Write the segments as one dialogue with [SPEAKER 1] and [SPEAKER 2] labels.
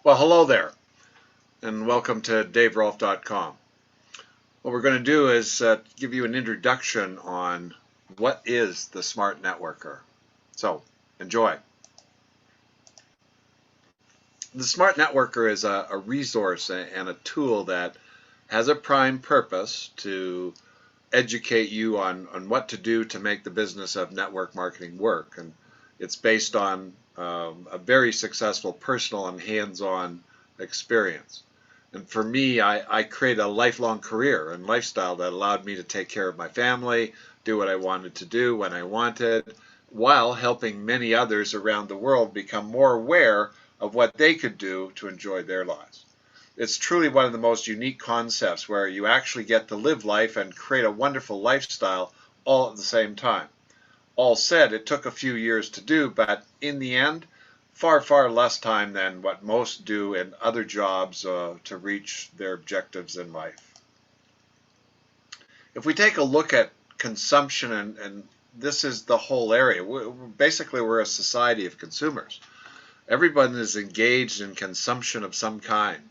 [SPEAKER 1] Well, hello there, and welcome to DaveRolf.com. What we're going to do is give you an introduction on what is the Smart Networker. So, enjoy. The Smart Networker is a resource and a tool that has a prime purpose to educate you on what to do to make the business of network marketing work. And it's based on a very successful personal and hands-on experience. And for me, I created a lifelong career and lifestyle that allowed me to take care of my family, do what I wanted to do when I wanted, while helping many others around the world become more aware of what they could do to enjoy their lives. It's truly one of the most unique concepts where you actually get to live life and create a wonderful lifestyle all at the same time. All said, it took a few years to do, but in the end, far, far less time than what most do in other jobs to reach their objectives in life. If we take a look at consumption, and this is the whole area, basically we're a society of consumers. Everyone is engaged in consumption of some kind,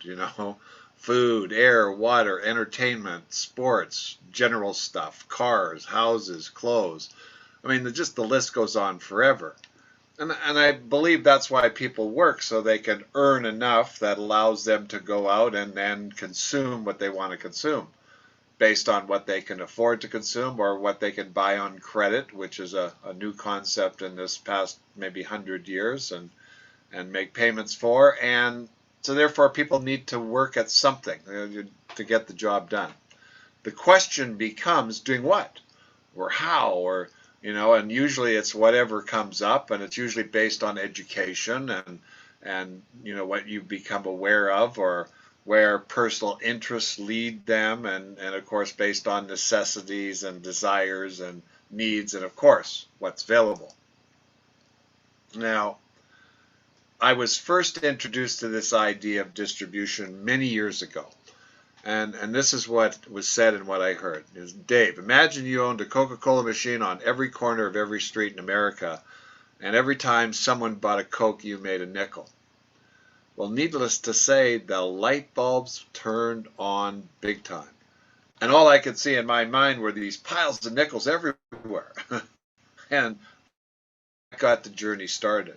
[SPEAKER 1] food, air, water, entertainment, sports, general stuff, cars, houses, clothes. I mean, just the list goes on forever. And I believe that's why people work, so they can earn enough that allows them to go out and then consume what they want to consume based on what they can afford to consume or what they can buy on credit, which is a new concept in this past maybe 100 years, and make payments for. And so therefore people need to work at something to get the job done. The question becomes doing what or how, or and usually it's whatever comes up, and it's usually based on education and what you become aware of or where personal interests lead them, and of course based on necessities and desires and needs, and of course what's available. Now, I was first introduced to this idea of distribution many years ago. And this is what was said and what I heard. Is, Dave, imagine you owned a Coca-Cola machine on every corner of every street in America, and every time someone bought a Coke, you made a nickel. Well, needless to say, the light bulbs turned on big time. And all I could see in my mind were these piles of nickels everywhere. And that got the journey started.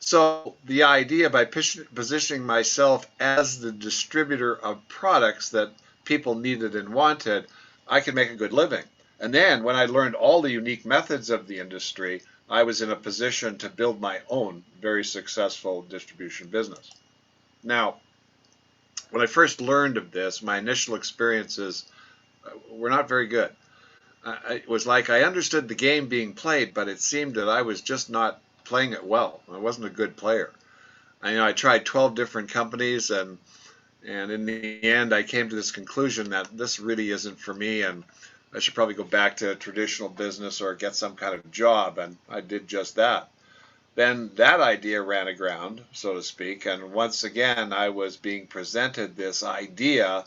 [SPEAKER 1] So the idea, by positioning myself as the distributor of products that people needed and wanted, I could make a good living. And then when I learned all the unique methods of the industry, I was in a position to build my own very successful distribution business. Now, when I first learned of this, my initial experiences were not very good. It was like I understood the game being played, but it seemed that I was just not playing it well. I wasn't a good player. I tried 12 different companies, and in the end I came to this conclusion that this really isn't for me, and I should probably go back to traditional business or get some kind of job, and I did just that. Then that idea ran aground, so to speak, and once again I was being presented this idea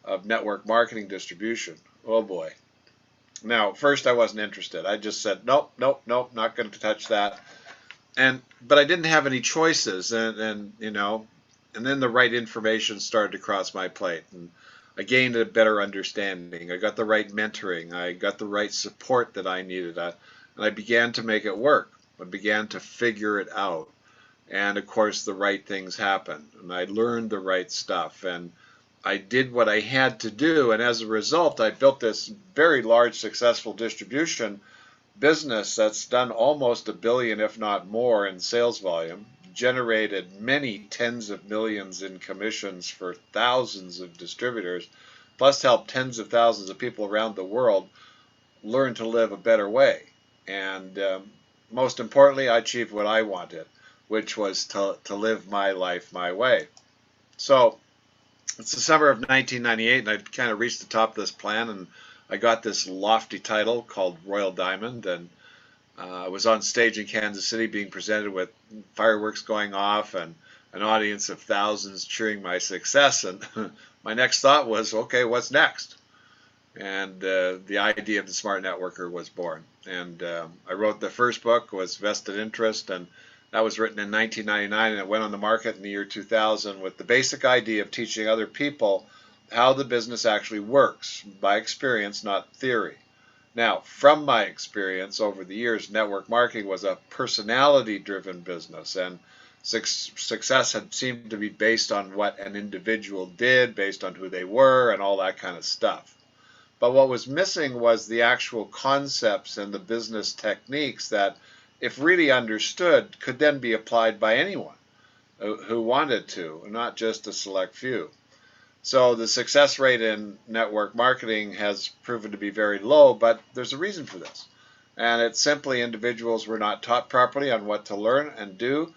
[SPEAKER 1] of network marketing distribution. Oh boy. Now, first I wasn't interested. I just said, nope, nope, nope, not going to touch that. But I didn't have any choices, and then the right information started to cross my plate, and I gained a better understanding. I got the right mentoring. I got the right support that I needed, and I began to make it work. I began to figure it out, and of course the right things happened, and I learned the right stuff, and I did what I had to do, and as a result I built this very large successful distribution business that's done almost $1 billion, if not more, in sales volume, generated many tens of millions in commissions for thousands of distributors, plus helped tens of thousands of people around the world learn to live a better way. And most importantly, I achieved what I wanted, which was to live my life my way. So it's the summer of 1998, and I kind of reached the top of this plan, and I got this lofty title called Royal Diamond, and I was on stage in Kansas City being presented with fireworks going off and an audience of thousands cheering my success. And my next thought was, okay, what's next? And the idea of the Smart Networker was born. And I wrote the first book, was Vested Interest, and That was written in 1999, and it went on the market in the year 2000 with the basic idea of teaching other people how the business actually works by experience, not theory. Now, from my experience over the years, network marketing was a personality-driven business, and success had seemed to be based on what an individual did, based on who they were, and all that kind of stuff. But what was missing was the actual concepts and the business techniques that, if really understood, could then be applied by anyone who wanted to, not just a select few. So the success rate in network marketing has proven to be very low, but there's a reason for this. And it's simply individuals were not taught properly on what to learn and do,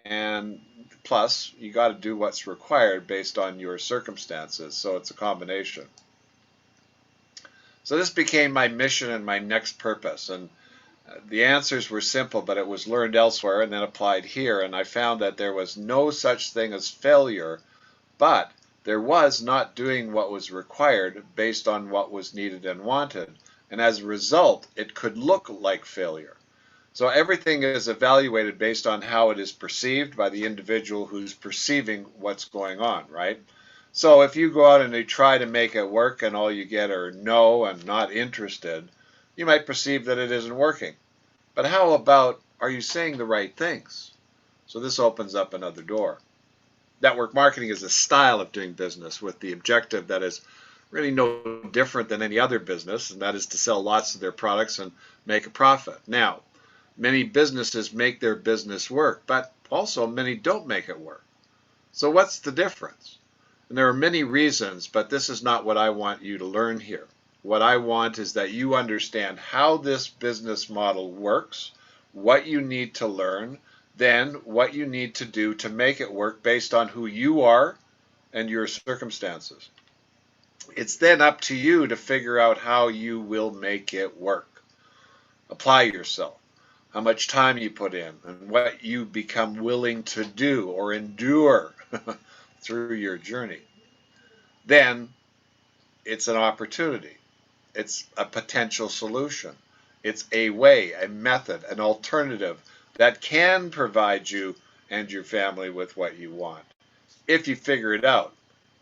[SPEAKER 1] and plus you got to do what's required based on your circumstances. So it's a combination. So this became my mission and my next purpose. And the answers were simple, but it was learned elsewhere and then applied here. And I found that there was no such thing as failure, but there was not doing what was required based on what was needed and wanted. And as a result, it could look like failure. So everything is evaluated based on how it is perceived by the individual who's perceiving what's going on, right? So if you go out and you try to make it work and all you get are no and not interested, you might perceive that it isn't working. But how about, are you saying the right things? So this opens up another door. Network marketing is a style of doing business with the objective that is really no different than any other business, and that is to sell lots of their products and make a profit. Now, many businesses make their business work, but also many don't make it work. So what's the difference? And there are many reasons, but this is not what I want you to learn here. What I want is that you understand how this business model works, what you need to learn, then what you need to do to make it work based on who you are and your circumstances. It's then up to you to figure out how you will make it work. Apply yourself, how much time you put in, and what you become willing to do or endure through your journey. Then it's an opportunity. It's a potential solution. It's a way, a method, an alternative that can provide you and your family with what you want, if you figure it out.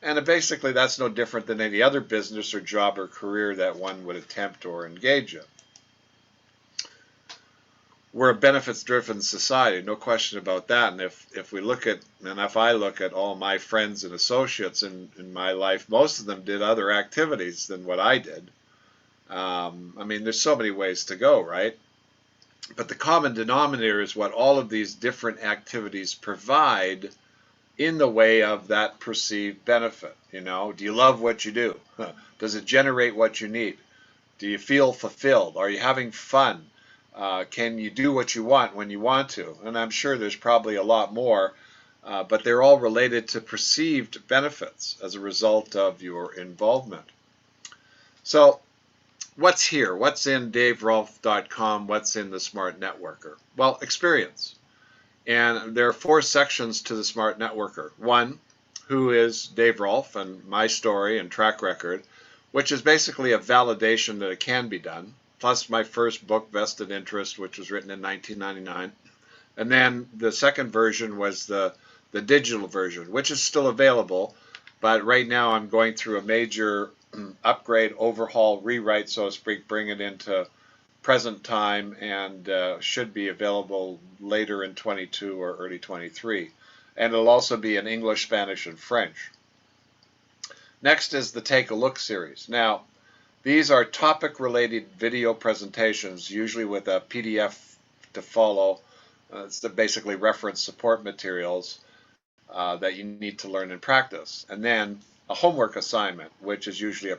[SPEAKER 1] And basically that's no different than any other business or job or career that one would attempt or engage in. We're a benefits-driven society, no question about that. And if we look at, and if I look at all my friends and associates in my life, most of them did other activities than what I did. I mean, there's so many ways to go, right? But the common denominator is what all of these different activities provide in the way of that perceived benefit. You know, do you love what you do? Does it generate what you need? Do you feel fulfilled? Are you having fun? Can you do what you want when you want to? And I'm sure there's probably a lot more, but they're all related to perceived benefits as a result of your involvement. So what's here? What's in daverolf.com? What's in the Smart Networker? Well, experience. And there are 4 sections to the Smart Networker. 1, who is Dave Rolf and my story and track record, which is basically a validation that it can be done, plus my first book, Vested Interest, which was written in 1999. And then the second version was the digital version, which is still available, but right now I'm going through a major upgrade, overhaul, rewrite, so to speak, bring it into present time, and should be available later in 22 or early 23. And it'll also be in English, Spanish, and French. Next is the Take a Look series. Now, these are topic-related video presentations, usually with a PDF to follow. It's basically reference support materials that you need to learn and practice. And then a homework assignment, which is usually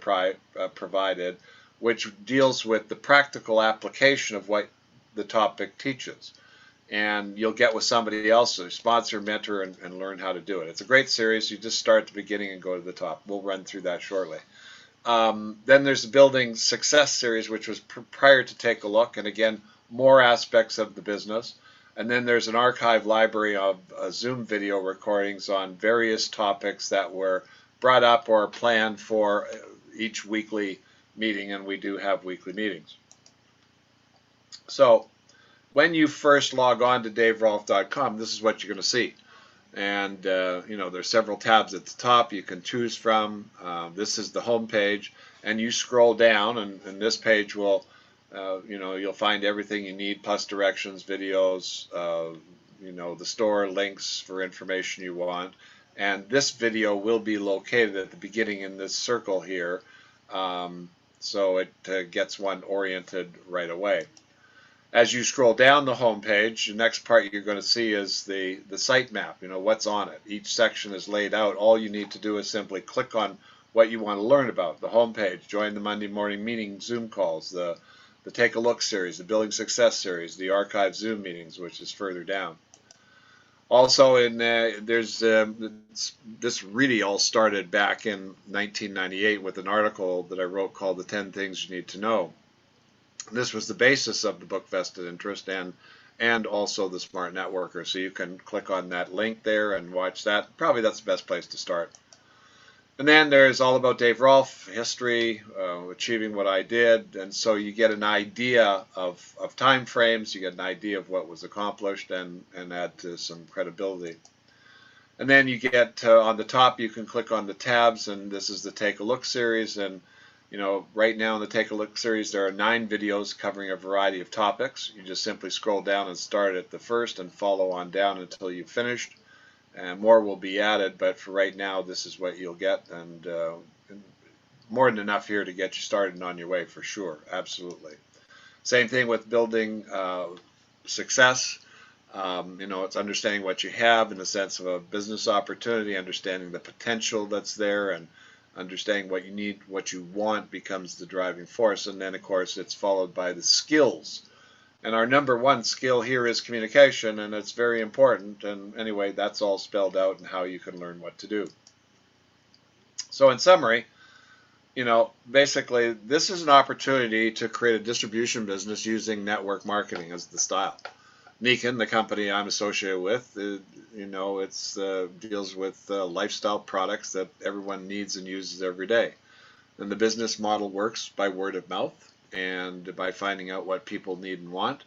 [SPEAKER 1] provided, which deals with the practical application of what the topic teaches. And you'll get with somebody else, a sponsor, mentor, and learn how to do it. It's a great series. You just start at the beginning and go to the top. We'll run through that shortly. Then there's the Building Success series, which was prior to Take a Look, and again, more aspects of the business. And then there's an archive library of Zoom video recordings on various topics that were brought up or planned for each weekly meeting, and we do have weekly meetings. So when you first log on to daverolf.com, this is what you're going to see. And there's several tabs at the top you can choose from. This is the home page, and you scroll down, and this page will, you'll find everything you need, plus directions, videos, the store links for information you want. And this video will be located at the beginning in this circle here, so it gets one oriented right away. As you scroll down the home page, the next part you're going to see is the site map, what's on it. Each section is laid out. All you need to do is simply click on what you want to learn about. The home page, join the Monday morning meeting Zoom calls, the Take a Look series, the Building Success series, the archive Zoom meetings, which is further down. Also, this really all started back in 1998 with an article that I wrote called The 10 Things You Need to Know. This was the basis of the book Vested Interest and also the Smart Networker. So you can click on that link there and watch that. Probably that's the best place to start. And then there's all about Dave Rolfe, history, achieving what I did. And so you get an idea of time frames, you get an idea of what was accomplished, and add to some credibility. And then you get on the top, you can click on the tabs, and this is the Take a Look series. And right now in the Take a Look series, there are 9 videos covering a variety of topics. You just simply scroll down and start at the first and follow on down until you've finished. And more will be added, but for right now, this is what you'll get, and more than enough here to get you started and on your way for sure, absolutely. Same thing with building success. It's understanding what you have in the sense of a business opportunity, understanding the potential that's there, and understanding what you need, what you want becomes the driving force. And then, of course, it's followed by the skills. And our number one skill here is communication, and it's very important. And anyway, that's all spelled out in how you can learn what to do. So in summary, basically, this is an opportunity to create a distribution business using network marketing as the style. Niken, the company I'm associated with, it's deals with lifestyle products that everyone needs and uses every day. And the business model works by word of mouth and by finding out what people need and want.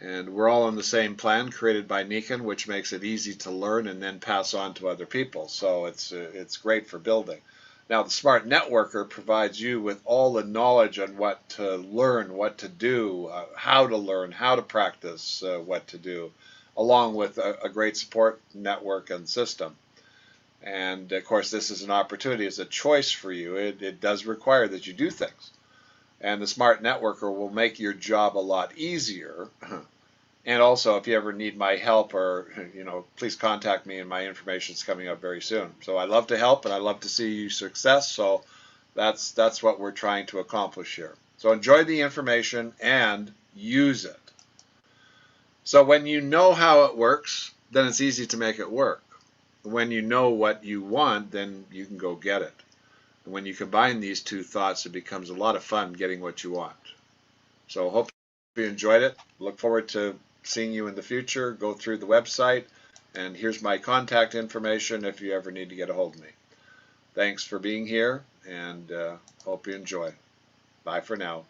[SPEAKER 1] And we're all on the same plan created by Niken, which makes it easy to learn and then pass on to other people. So it's great for building. Now, the Smart Networker provides you with all the knowledge on what to learn, what to do, how to learn, how to practice what to do, along with a great support network and system. And, of course, this is an opportunity. It's a choice for you. It does require that you do things. And the Smart Networker will make your job a lot easier. And also, if you ever need my help or, please contact me, and my information is coming up very soon. So I love to help, and I love to see you success. So that's what we're trying to accomplish here. So enjoy the information and use it. So when you know how it works, then it's easy to make it work. When you know what you want, then you can go get it. And when you combine these two thoughts, it becomes a lot of fun getting what you want. So hope you enjoyed it. Look forward to seeing you in the future. Go through the website, and here's my contact information if you ever need to get a hold of me. Thanks for being here, and hope you enjoy. Bye for now.